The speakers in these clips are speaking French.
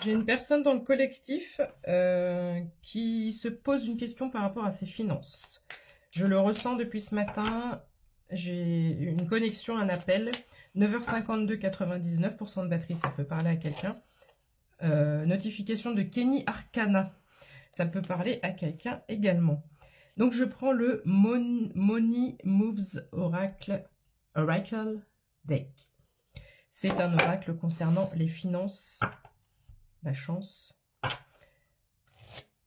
J'ai une personne dans le collectif qui se pose une question par rapport à ses finances. Je le ressens depuis ce matin. J'ai une connexion, un appel. 9h52, 99% de batterie, ça peut parler à quelqu'un. Notification de Kenny Arcana. Ça peut parler à quelqu'un également. Donc je prends le Money Moves Oracle Deck. C'est un oracle concernant les finances, la chance,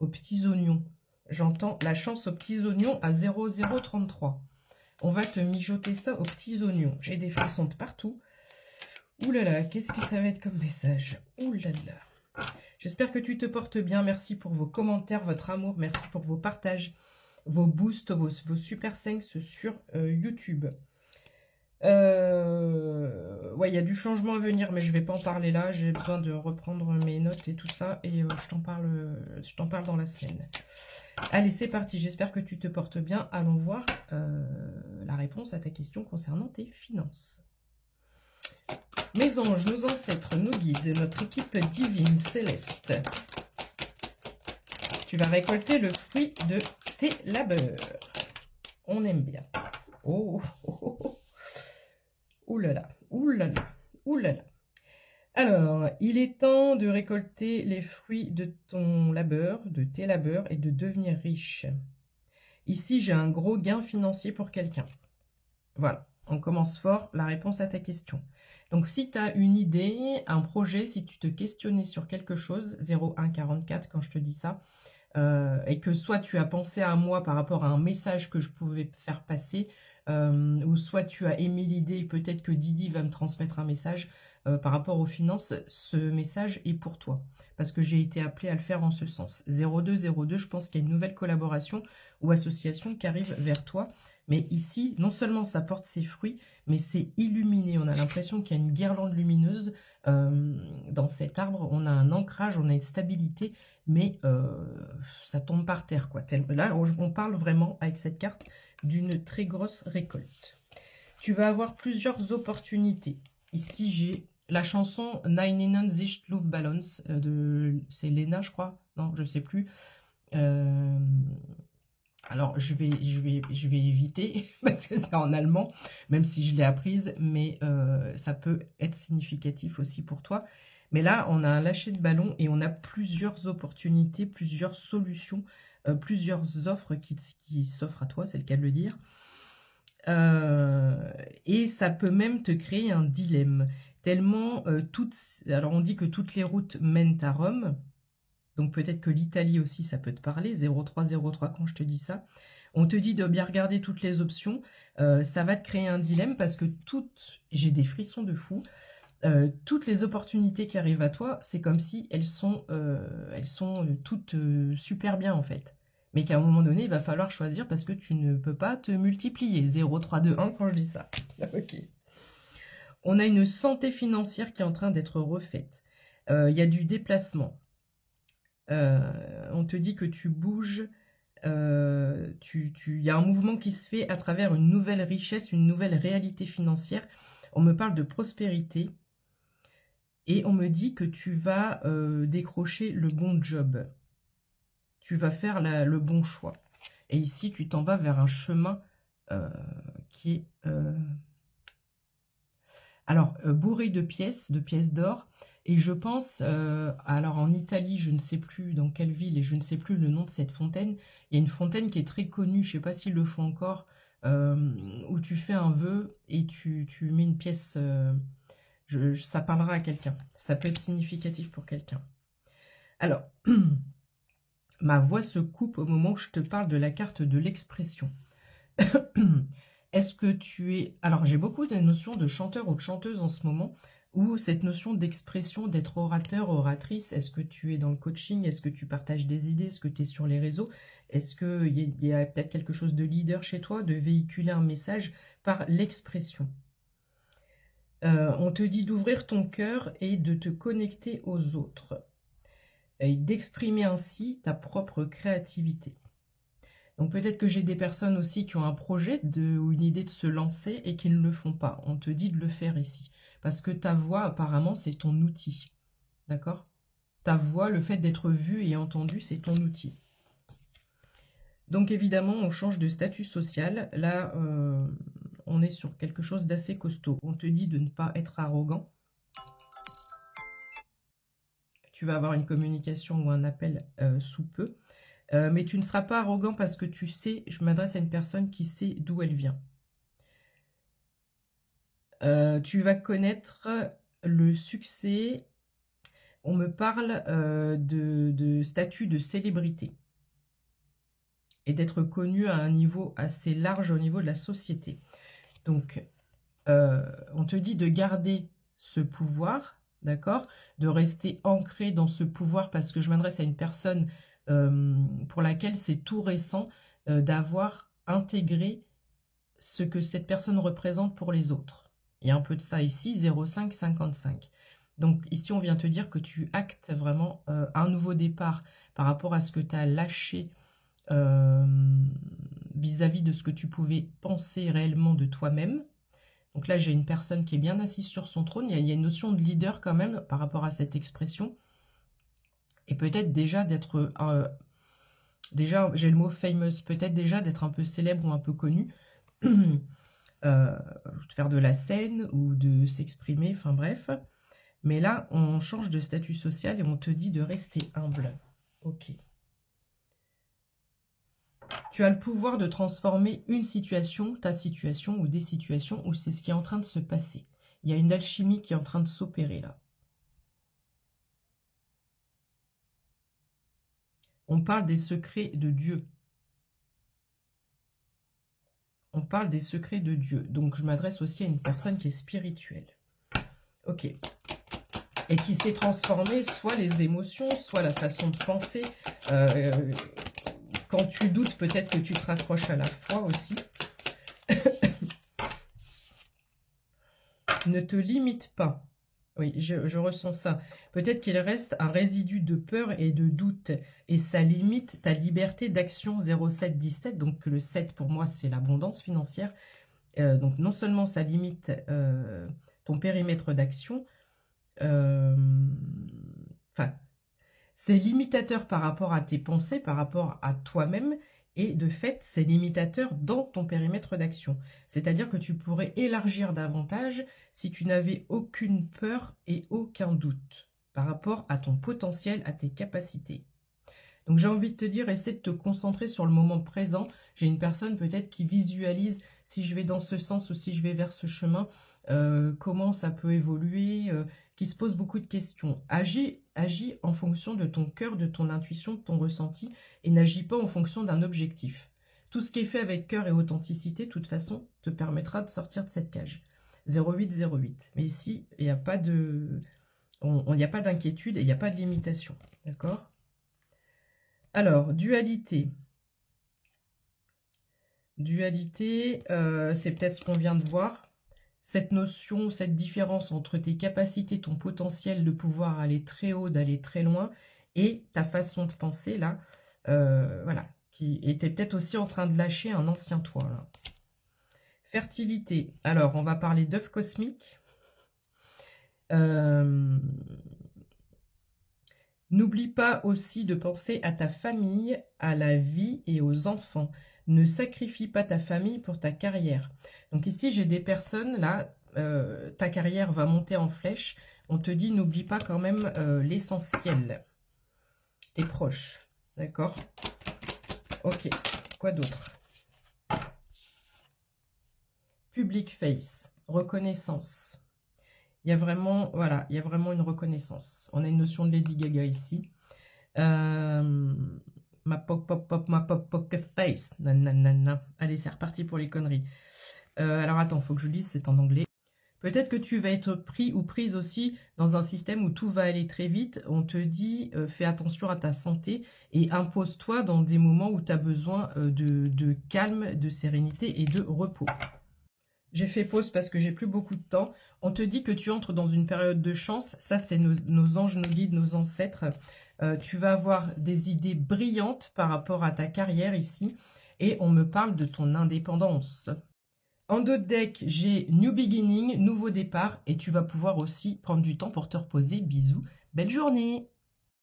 aux petits oignons. J'entends la chance aux petits oignons à 0033. On va te mijoter ça aux petits oignons. J'ai des frissons de partout. Ouh là là, qu'est-ce que ça va être comme message? Ouh là là. J'espère que tu te portes bien. Merci pour vos commentaires, votre amour. Merci pour vos partages, vos boosts, vos super thanks sur YouTube. Ouais, il y a du changement à venir, mais je vais pas en parler là. J'ai besoin de reprendre mes notes et tout ça, et je t'en parle dans la semaine. Allez, c'est parti. J'espère que tu te portes bien. Allons voir la réponse à ta question concernant tes finances. Mes anges, nos ancêtres, nos guides, notre équipe divine céleste. Tu vas récolter le fruit de tes labeurs. On aime bien. Oh, oh, oh, oh. Ouh là là, ouh là là, ouh là là. Alors, il est temps de récolter les fruits de ton labeur, de tes labeurs, et de devenir riche. Ici, j'ai un gros gain financier pour quelqu'un. Voilà, on commence fort, la réponse à ta question. Donc, si tu as une idée, un projet, si tu te questionnais sur quelque chose, 0144 quand je te dis ça, et que soit tu as pensé à moi par rapport à un message que je pouvais faire passer, ou soit tu as émis l'idée, peut-être que Didi va me transmettre un message par rapport aux finances, ce message est pour toi. Parce que j'ai été appelée à le faire en ce sens. 0202, je pense qu'il y a une nouvelle collaboration ou association qui arrive vers toi. Mais ici, non seulement ça porte ses fruits, mais c'est illuminé. On a l'impression qu'il y a une guirlande lumineuse dans cet arbre. On a un ancrage, on a une stabilité, mais ça tombe par terre, quoi. Là, on parle vraiment, avec cette carte, d'une très grosse récolte. Tu vas avoir plusieurs opportunités. Ici, j'ai la chanson Nine Innen Sich Luftballons c'est Lena, je crois. Non, je sais plus. Alors, je vais éviter, parce que c'est en allemand, même si je l'ai apprise, mais ça peut être significatif aussi pour toi. Mais là, on a un lâcher de ballon et on a plusieurs opportunités, plusieurs solutions, plusieurs offres qui s'offrent à toi, c'est le cas de le dire. Et ça peut même te créer un dilemme. Tellement alors on dit que toutes les routes mènent à Rome. Donc peut-être que l'Italie aussi, ça peut te parler, 0303 quand je te dis ça. On te dit de bien regarder toutes les options. Ça va te créer un dilemme parce que j'ai des frissons de fou. Toutes les opportunités qui arrivent à toi, c'est comme si elles sont toutes super bien en fait. Mais qu'à un moment donné, il va falloir choisir parce que tu ne peux pas te multiplier. 0321 quand je dis ça. Ok. On a une santé financière qui est en train d'être refaite. Il y a du déplacement. On te dit que tu bouges, y a un mouvement qui se fait à travers une nouvelle richesse, une nouvelle réalité financière. On me parle de prospérité et on me dit que tu vas décrocher le bon job. Tu vas faire le bon choix. Et ici, tu t'en vas vers un chemin qui est bourré de pièces d'or. Et je pense, alors en Italie, je ne sais plus dans quelle ville et je ne sais plus le nom de cette fontaine. Il y a une fontaine qui est très connue, je ne sais pas s'ils le font encore, où tu fais un vœu et tu mets une pièce, ça parlera à quelqu'un. Ça peut être significatif pour quelqu'un. Alors, ma voix se coupe au moment où je te parle de la carte de l'expression. Est-ce que tu es... Alors, j'ai beaucoup de notions de chanteur ou de chanteuse en ce moment, ou cette notion d'expression, d'être orateur, oratrice. Est-ce que tu es dans le coaching? Est-ce que tu partages des idées? Est-ce que tu es sur les réseaux? Est-ce qu'il y a peut-être quelque chose de leader chez toi, de véhiculer un message par l'expression? On te dit d'ouvrir ton cœur et de te connecter aux autres, et d'exprimer ainsi ta propre créativité. Donc peut-être que j'ai des personnes aussi qui ont un projet ou une idée de se lancer et qui ne le font pas. On te dit de le faire ici. Parce que ta voix, apparemment, c'est ton outil. D'accord? ta voix, le fait d'être vu et entendu, c'est ton outil. Donc évidemment, on change de statut social. Là, on est sur quelque chose d'assez costaud. On te dit de ne pas être arrogant. Tu vas avoir une communication ou un appel sous peu. Mais tu ne seras pas arrogant parce que tu sais, je m'adresse à une personne qui sait d'où elle vient. Tu vas connaître le succès. On me parle de statut de célébrité et d'être connu à un niveau assez large au niveau de la société. Donc, on te dit de garder ce pouvoir, d'accord? De rester ancré dans ce pouvoir parce que je m'adresse à une personne pour laquelle c'est tout récent d'avoir intégré ce que cette personne représente pour les autres. Il y a un peu de ça ici, 0,555. Donc ici, on vient te dire que tu actes vraiment un nouveau départ par rapport à ce que tu as lâché vis-à-vis de ce que tu pouvais penser réellement de toi-même. Donc là, j'ai une personne qui est bien assise sur son trône. Il y a une notion de leader quand même par rapport à cette expression. Et peut-être déjà d'être... déjà, j'ai le mot famous. Peut-être déjà d'être un peu célèbre ou un peu connu. Faire de la scène ou de s'exprimer, enfin bref. Mais là, on change de statut social et on te dit de rester humble. Ok. Tu as le pouvoir de transformer une situation, ta situation ou des situations où c'est ce qui est en train de se passer. Il y a une alchimie qui est en train de s'opérer là. On parle des secrets de Dieu. On parle des secrets de Dieu. Donc, je m'adresse aussi à une personne qui est spirituelle. Ok. Et qui s'est transformée, soit les émotions, soit la façon de penser. Quand tu doutes, peut-être que tu te raccroches à la foi aussi. Ne te limite pas. Oui, je ressens ça. Peut-être qu'il reste un résidu de peur et de doute. Et ça limite ta liberté d'action 0717. Donc le 7 pour moi, c'est l'abondance financière. Donc non seulement ça limite ton périmètre d'action, c'est limitateur par rapport à tes pensées, par rapport à toi-même, et de fait, c'est limitateur dans ton périmètre d'action. C'est-à-dire que tu pourrais élargir davantage si tu n'avais aucune peur et aucun doute par rapport à ton potentiel, à tes capacités. Donc j'ai envie de te dire, essaie de te concentrer sur le moment présent. J'ai une personne peut-être qui visualise si je vais dans ce sens ou si je vais vers ce chemin, comment ça peut évoluer, qui se pose beaucoup de questions. Agis en fonction de ton cœur, de ton intuition, de ton ressenti, et n'agis pas en fonction d'un objectif. Tout ce qui est fait avec cœur et authenticité, de toute façon, te permettra de sortir de cette cage. 0808. Mais ici, il n'y a pas de... il n'y a pas d'inquiétude et il n'y a pas de limitation. D'accord ? Alors, dualité. Dualité, c'est peut-être ce qu'on vient de voir. Cette notion, cette différence entre tes capacités, ton potentiel de pouvoir aller très haut, d'aller très loin, et ta façon de penser, là, voilà, qui était peut-être aussi en train de lâcher un ancien toi, là. Fertilité. Alors, on va parler d'œufs cosmiques. N'oublie pas aussi de penser à ta famille, à la vie et aux enfants. Ne sacrifie pas ta famille pour ta carrière. Donc ici, j'ai des personnes, là, ta carrière va monter en flèche. On te dit, n'oublie pas quand même l'essentiel. Tes proches, d'accord? Ok, quoi d'autre? Public face, reconnaissance. Il y a vraiment, voilà, il y a vraiment une reconnaissance. On a une notion de Lady Gaga ici. Ma poker face. Nanana. Allez, c'est reparti pour les conneries. Alors attends, il faut que je lise, c'est en anglais. Peut-être que tu vas être pris ou prise aussi dans un système où tout va aller très vite. On te dit, fais attention à ta santé et impose-toi dans des moments où tu as besoin de calme, de sérénité et de repos. J'ai fait pause parce que j'ai plus beaucoup de temps. On te dit que tu entres dans une période de chance. Ça, c'est nos anges, nos guides, nos ancêtres. Tu vas avoir des idées brillantes par rapport à ta carrière ici. Et on me parle de ton indépendance. En dos de deck, j'ai New Beginning, nouveau départ. Et tu vas pouvoir aussi prendre du temps pour te reposer. Bisous, belle journée!